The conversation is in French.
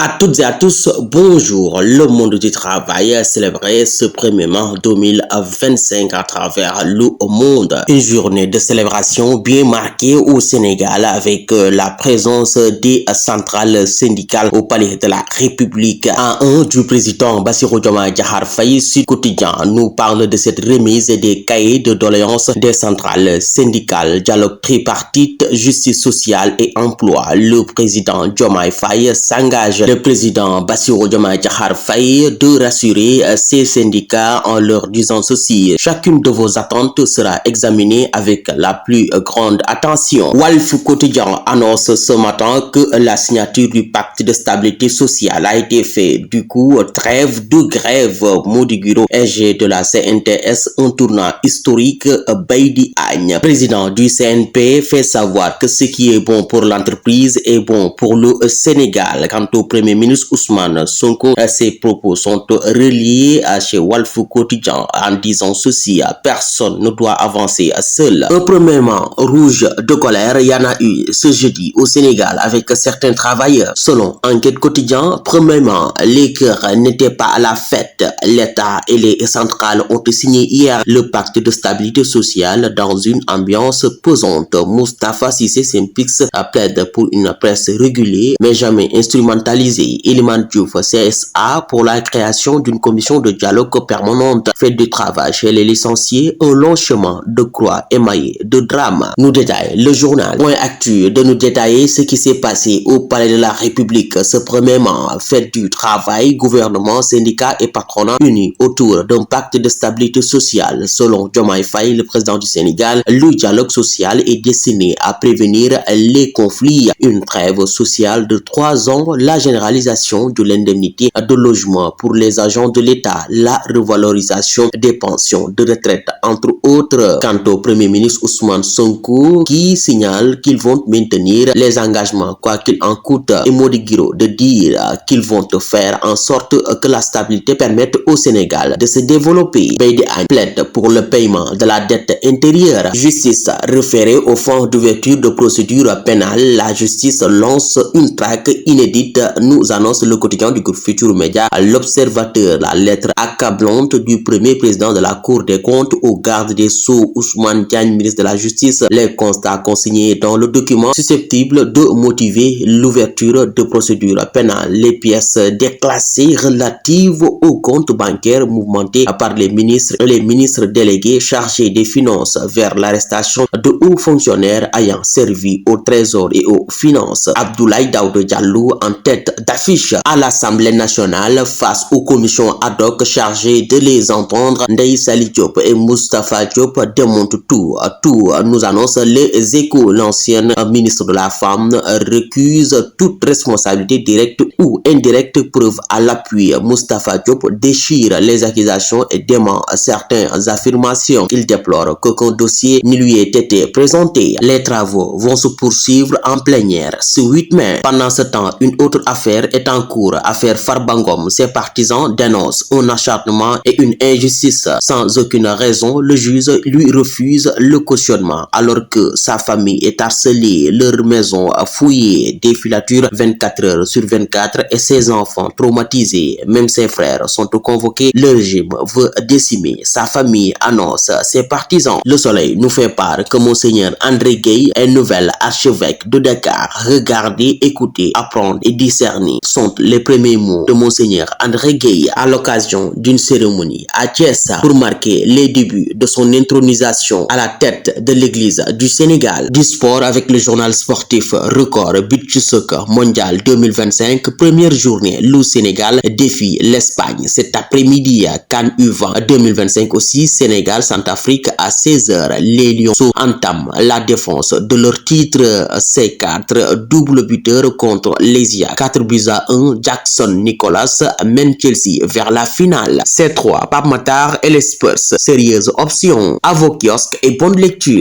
À toutes et à tous, bonjour. Le monde du travail a célébré ce 1er mai 2025 à travers le monde. Une journée de célébration bien marquée au Sénégal avec la présence des centrales syndicales au palais de la République. Du président Bassirou Diomaye Diakhar Faye, Sud Quotidien nous parle de cette remise des cahiers de doléances des centrales syndicales, dialogue tripartite, justice sociale et emploi. Le président Diomaye Faye s'engage. Le président Bassirou Diomaye Diakhar Faye de rassurer ces syndicats en leur disant ceci: chacune de vos attentes sera examinée avec la plus grande attention. Walf Quotidien annonce ce matin que la signature du pacte de stabilité sociale a été faite. Du coup, trêve de grève. Mody Guiro, SG de la CNTS, un tournant historique. Baydi Agne, président du CNP, fait savoir que ce qui est bon pour l'entreprise est bon pour le Sénégal. Quant au Premier ministre Ousmane Sonko, ses propos sont reliés à chez Walf Quotidien en disant ceci: personne ne doit avancer seul. Un premier mois rouge de colère, il y en a eu ce jeudi au Sénégal avec certains travailleurs. Selon Enquête Quotidien, premièrement, les cœurs n'étaient pas à la fête. L'État et les centrales ont signé hier le pacte de stabilité sociale dans une ambiance pesante. Moustapha Cissé Simpix plaide pour une presse régulée mais jamais instrumentalisée. Elimane Diouf, CSA, pour la création d'une commission de dialogue permanente. Fait de travail chez les licenciés, un long chemin de croix émaillé de drame. Nous détaille le journal Point Actu de nous détailler ce qui s'est passé au palais de la République ce 1er mai. Fête du travail, gouvernement, syndicats et patronat unis autour d'un pacte de stabilité sociale. Selon Diomaye Faye, le président du Sénégal, le dialogue social est destiné à prévenir les conflits. Une trêve sociale de 3 ans, la généralisation de l'indemnité de logement pour les agents de l'État, la revalorisation des pensions de retraite, entre autres. Quant au Premier ministre Ousmane Sonko, qui signale qu'ils vont maintenir les engagements quoi qu'il en coûte, et Mody Guiro de dire qu'ils vont faire en sorte que la stabilité permette au Sénégal de se développer. Baydi Agne plaide pour le paiement de la dette intérieure. Justice référée au fonds d'ouverture de procédure pénale. La justice lance une traque inédite, nous annonce le quotidien du groupe Futurs Médias. L'Observateur, la lettre accablante du premier président de la Cour des comptes au garde des Sceaux Ousmane Diagne, ministre de la Justice. Les constats consignés dans le document susceptibles de motiver l'ouverture de procédures pénales. Les pièces déclassées relatives aux comptes bancaires mouvementés par les ministres délégués chargés des finances vers l'arrestation de hauts fonctionnaires ayant servi au trésor et aux finances. Abdoulaye Daouda Diallo en tête d'affiche à l'Assemblée nationale face aux commissions ad hoc chargées de les entendre. Ndeye Saly Diop et Moustapha Diop démontent tout. Nous annonce les Échos. L'ancienne ministre de la Femme recuse toute responsabilité directe ou indirecte, preuve à l'appui. Moustapha Diop déchire les accusations et dément certaines affirmations. Il déplore qu'aucun dossier ne lui ait été présenté. Les travaux vont se poursuivre en plénière ce 8 mai. Pendant ce temps, une autre affaire est en cours. Affaire Farba Ngom. Ses partisans dénoncent un acharnement et une injustice. Sans aucune raison, le juge lui refuse le cautionnement alors que sa famille est harcelée, leur maison fouillée, des filatures 24 heures sur 24 et ses enfants traumatisés. Même ses frères sont convoqués. Le régime veut décimer sa famille, annonce ses partisans. Le Soleil nous fait part que Monseigneur André Gueye est nouvel archevêque de Dakar. Regardez, écoutez, apprendre et discerner sont les premiers mots de Monseigneur André Gueye à l'occasion d'une cérémonie à Thiès pour marquer les débuts de son intronisation à la tête de l'église du Sénégal. Du sport avec le journal sportif Record. Beach Soccer mondial 2025, première journée. Le Sénégal défie l'Espagne cet après-midi. CAN U20 2025 aussi, Sénégal Centrafrique à 16h. Les Lions entament la défense de leur titre. C4 double buteur contre Lesia. 4-1. Jackson Nicolas mène Chelsea vers la finale. C3 Pape Matar et les Spurs, sérieuse option. À vos kiosques et bonne lecture.